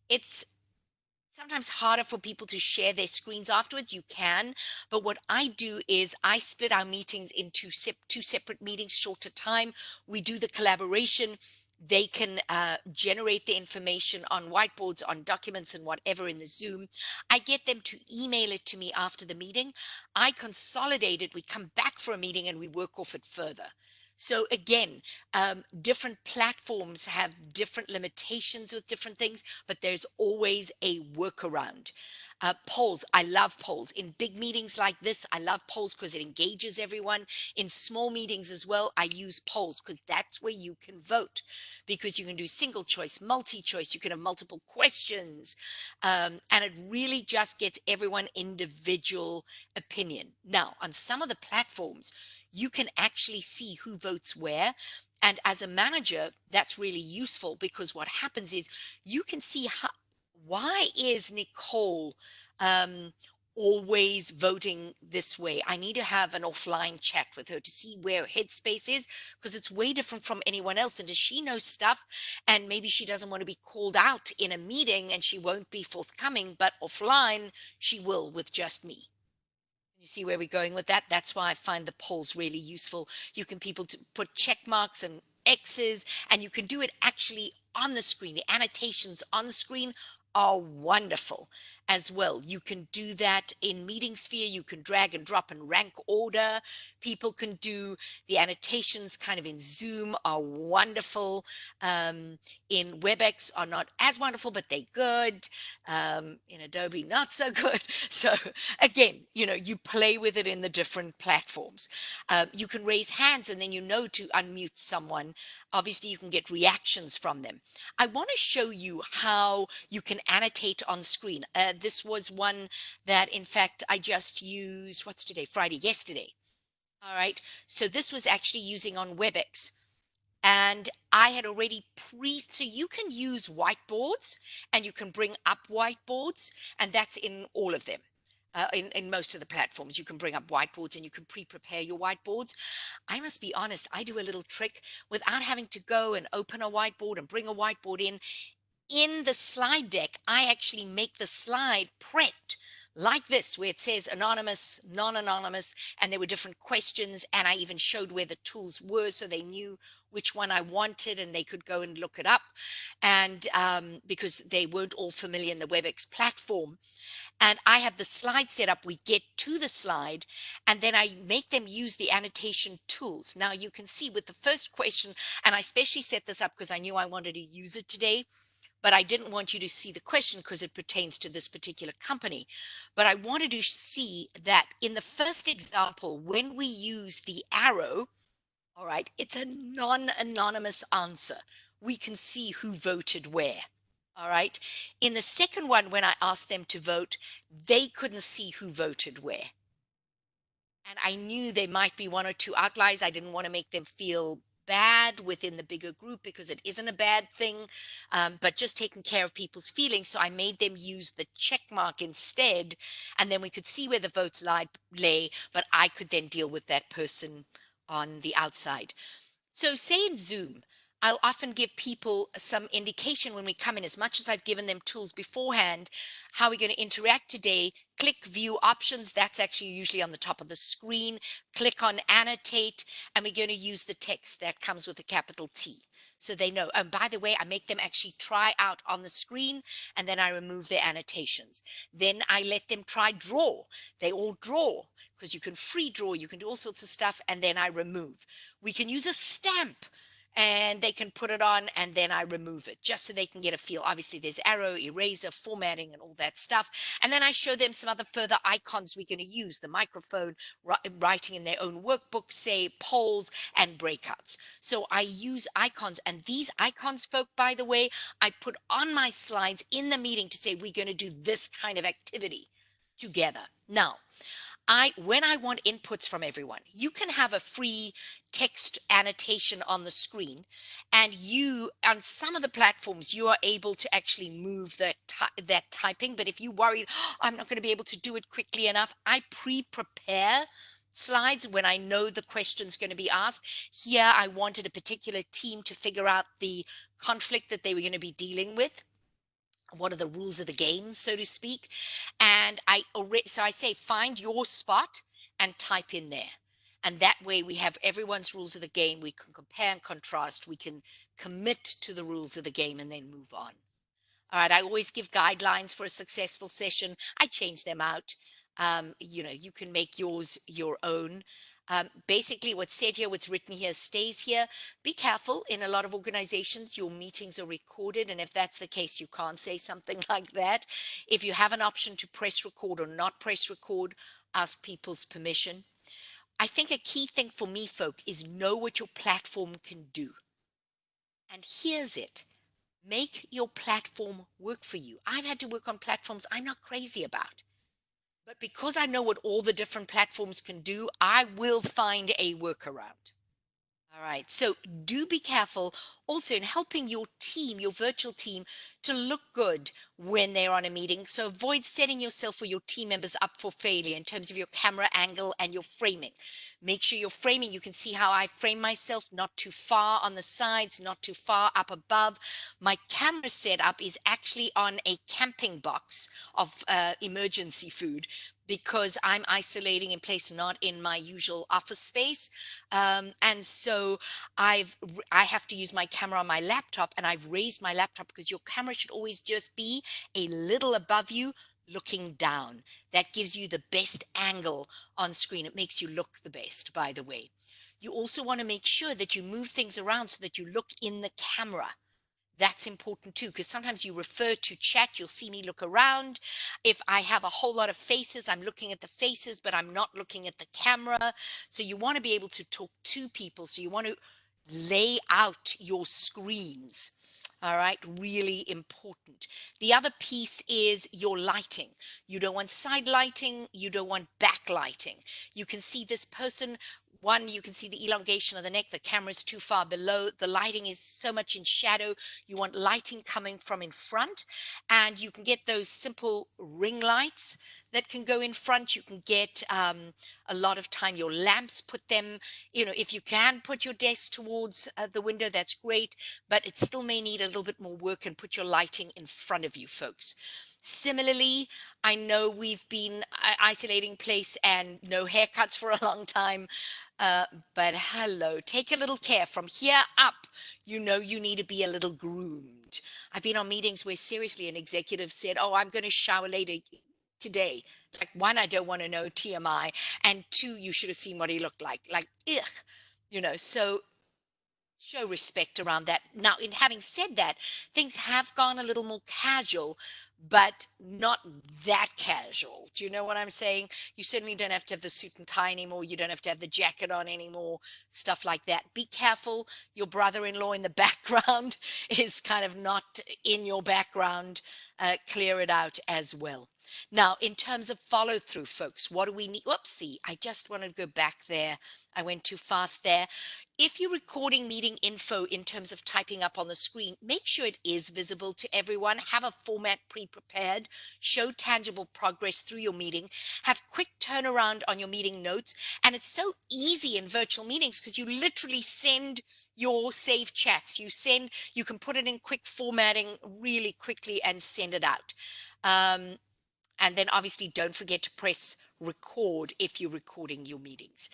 It's sometimes harder for people to share their screens afterwards. You can, but what I do is I split our meetings into two separate meetings, shorter time. We do the collaboration. They can generate the information on whiteboards, on documents, and whatever in the Zoom. I get them to email it to me after the meeting. I consolidate it. We come back for a meeting and we work off it further. So again, different platforms have different limitations with different things, but there's always a workaround. Polls, I love polls. In big meetings like this, I love polls because it engages everyone. In small meetings as well, I use polls because that's where you can vote, because you can do single choice, multi-choice, you can have multiple questions, and it really just gets everyone individual opinion. Now, on some of the platforms, you can actually see who votes where. And as a manager, that's really useful, because what happens is you can see why is Nicole always voting this way? I need to have an offline chat with her to see where headspace is, because it's way different from anyone else. And does she know stuff? And maybe she doesn't want to be called out in a meeting and she won't be forthcoming, but offline she will with just me. You see where we're going with that? That's why I find the polls really useful. You can people to put check marks and X's, and you can do it actually on the screen. The annotations on the screen are wonderful as well. You can do that in Meeting Sphere. You can drag and drop and rank order. People can do the annotations kind of in Zoom are wonderful. In WebEx are not as wonderful, but they're good. In Adobe, not so good. So again, you play with it in the different platforms. You can raise hands and then to unmute someone. Obviously, you can get reactions from them. I want to show you how you can annotate on screen. This was one that, in fact, I just used, what's today? Friday, yesterday. All right. So this was actually using on WebEx. And I had already so you can use whiteboards and you can bring up whiteboards, and that's in all of them. In most of the platforms, you can bring up whiteboards and you can pre-prepare your whiteboards. I must be honest, I do a little trick without having to go and open a whiteboard and bring a whiteboard in. In the slide deck, I actually make the slide prepped like this, where it says anonymous, non-anonymous, and there were different questions, and I even showed where the tools were so they knew which one I wanted, and they could go and look it up. And because they weren't all familiar in the WebEx platform. And I have the slide set up. We get to the slide, and then I make them use the annotation tools. Now you can see with the first question, and I especially set this up because I knew I wanted to use it today, but I didn't want you to see the question because it pertains to this particular company. But I wanted to see that in the first example, when we use the arrow, all right, it's a non-anonymous answer. We can see who voted where. All right. In the second one, when I asked them to vote, they couldn't see who voted where. And I knew there might be one or two outliers. I didn't want to make them feel bad within the bigger group because it isn't a bad thing, but just taking care of people's feelings. So I made them use the check mark instead, and then we could see where the votes lay, but I could then deal with that person on the outside. So say in Zoom, I'll often give people some indication when we come in, as much as I've given them tools beforehand, how we're going to interact today. Click view options. That's actually usually on the top of the screen. Click on annotate, and we're going to use the text that comes with a capital T. So they know. And by the way, I make them actually try out on the screen, and then I remove their annotations. Then I let them try draw. They all draw because you can free draw, you can do all sorts of stuff, and then I remove. We can use a stamp, and they can put it on, and then I remove it just so they can get a feel. Obviously there's arrow, eraser, formatting, and all that stuff. And then I show them some other further icons we're going to use: the microphone, writing in their own workbook, say polls and breakouts. So I use icons, and these icons, folk, by the way, I put on my slides in the meeting to say we're going to do this kind of activity together. Now, when I want inputs from everyone, you can have a free text annotation on the screen, and you, on some of the platforms, you are able to actually move that typing. But if you worried, "Oh, I'm not going to be able to do it quickly enough," I pre-prepare slides when I know the question's going to be asked. Here, I wanted a particular team to figure out the conflict that they were going to be dealing with. What are the rules of the game, so to speak? And so I say, find your spot and type in there. And that way we have everyone's rules of the game. We can compare and contrast. We can commit to the rules of the game and then move on. All right. I always give guidelines for a successful session. I change them out. You can make yours your own. Basically, what's said here, what's written here, stays here. Be careful. In a lot of organizations, your meetings are recorded. And if that's the case, you can't say something like that. If you have an option to press record or not press record, ask people's permission. I think a key thing for me, folk, is know what your platform can do. And here's it. Make your platform work for you. I've had to work on platforms I'm not crazy about. But because I know what all the different platforms can do, I will find a workaround. All right. So do be careful also in helping your team, your virtual team, to look good when they're on a meeting. So avoid setting yourself or your team members up for failure in terms of your camera angle and your framing. Make sure you're framing. You can see how I frame myself, not too far on the sides, not too far up above. My camera setup is actually on a camping box of emergency food, because I'm isolating in place, not in my usual office space. And so I have to use my camera on my laptop, and I've raised my laptop because your camera should always just be a little above you, looking down. That gives you the best angle on screen. It makes you look the best, by the way. You also want to make sure that you move things around so that you look in the camera. That's important too, because sometimes you refer to chat, you'll see me look around. If I have a whole lot of faces, I'm looking at the faces, but I'm not looking at the camera. So you want to be able to talk to people. So you want to lay out your screens. All right, really important. The other piece is your lighting. You don't want side lighting, you don't want backlighting. You can see this person. One, you can see the elongation of the neck. The camera is too far below. The lighting is so much in shadow. You want lighting coming from in front. And you can get those simple ring lights that can go in front. You can get a lot of time your lamps, put them, if you can put your desk towards the window, that's great, but it still may need a little bit more work, and put your lighting in front of you, folks. Similarly, I know we've been isolating place and no haircuts for a long time, but hello, take a little care. From here up, you need to be a little groomed. I've been on meetings where seriously an executive said, "Oh, I'm going to shower later today." Like, one, I don't want to know, TMI, and two, you should have seen what he looked like. Like, ugh, so show respect around that. Now, in having said that, things have gone a little more casual, but not that casual. Do you know what I'm saying? You certainly don't have to have the suit and tie anymore. You don't have to have the jacket on anymore, stuff like that. Be careful. Your brother-in-law in the background is kind of not in your background. Clear it out as well. Now, in terms of follow through, folks, what do we need? Whoopsie, I just wanted to go back there. I went too fast there. If you're recording meeting info in terms of typing up on the screen, make sure it is visible to everyone. Have a format pre-prepared. Show tangible progress through your meeting. Have quick turnaround on your meeting notes. And it's so easy in virtual meetings because you literally send your saved chats. You can put it in quick formatting really quickly and send it out. And then obviously don't forget to press record if you're recording your meetings.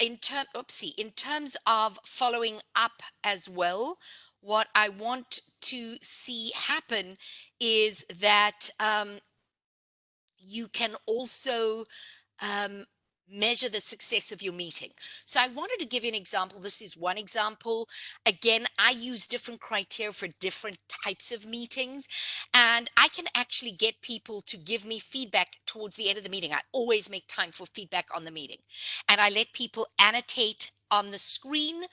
In terms of following up as well, what I want to see happen is that you can also measure the success of your meeting. So I wanted to give you an example. This is one example. Again, I use different criteria for different types of meetings, and I can actually get people to give me feedback towards the end of the meeting. I always make time for feedback on the meeting, and I let people annotate on the screen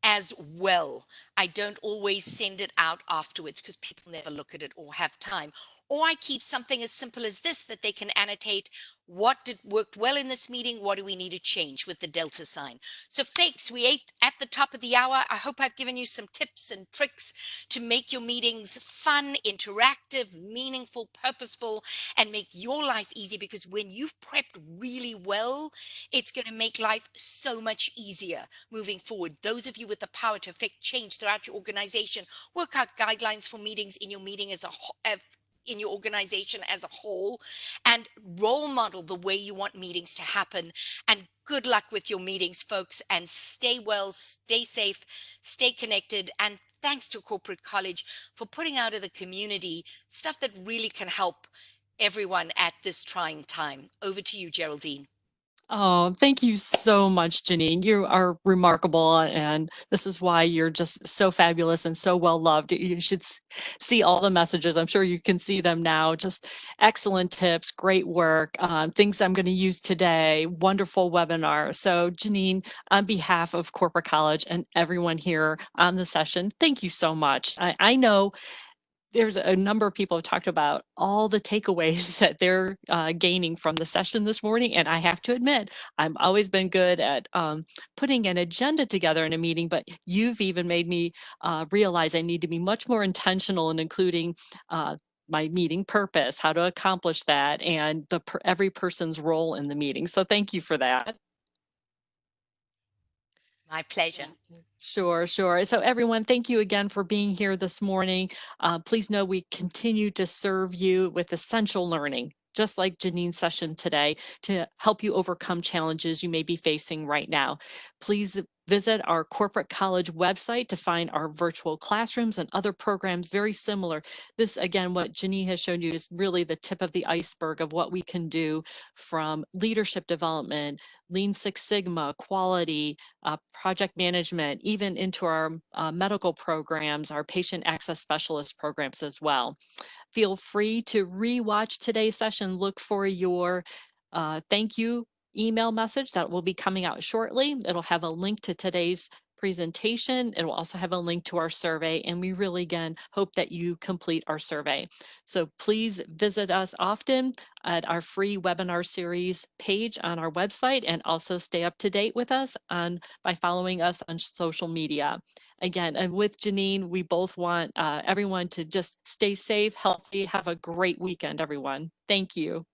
as well. I don't always send it out afterwards because people never look at it or have time. Or I keep something as simple as this that they can annotate. What worked well in this meeting? What do we need to change with the delta sign? So folks, we ate at the top of the hour. I hope I've given you some tips and tricks to make your meetings fun, interactive, meaningful, purposeful, and make your life easy, because when you've prepped really well, it's going to make life so much easier moving forward. Those of you with the power to affect change throughout your organization, work out guidelines for meetings in your meeting as a in your organization as a whole, and role model the way you want meetings to happen. And good luck with your meetings, folks, and stay well, stay safe, stay connected. And thanks to Corporate College for putting out of the community stuff that really can help everyone at this trying time. Over to you, Geraldine. Oh, thank you so much, Janine. You are remarkable, and this is why you're just so fabulous and so well loved. You should see all the messages. I'm sure you can see them now. Just excellent tips, great work, things I'm going to use today. Wonderful webinar. So, Janine, on behalf of Corporate College and everyone here on the session, thank you so much. I know there's a number of people have talked about all the takeaways that they're gaining from the session this morning. And I have to admit, I've always been good at putting an agenda together in a meeting, but you've even made me realize I need to be much more intentional in including my meeting purpose, how to accomplish that, and every person's role in the meeting. So thank you for that. My pleasure. Sure, sure. So everyone, thank you again for being here this morning. Please know we continue to serve you with essential learning, just like Janine's session today, to help you overcome challenges you may be facing right now. Please visit our Corporate College website to find our virtual classrooms and other programs very similar. This, again, what Janine has shown you is really the tip of the iceberg of what we can do, from leadership development, Lean Six Sigma, quality, project management, even into our medical programs, our patient access specialist programs as well. Feel free to re-watch today's session. Look for your thank you email message that will be coming out shortly. It'll have a link to today's presentation. It will also have a link to our survey, and we really, again, hope that you complete our survey. So please visit us often at our free webinar series page on our website, and also stay up to date with us by following us on social media. Again, and with Janine, we both want everyone to just stay safe, healthy, have a great weekend, everyone. Thank you.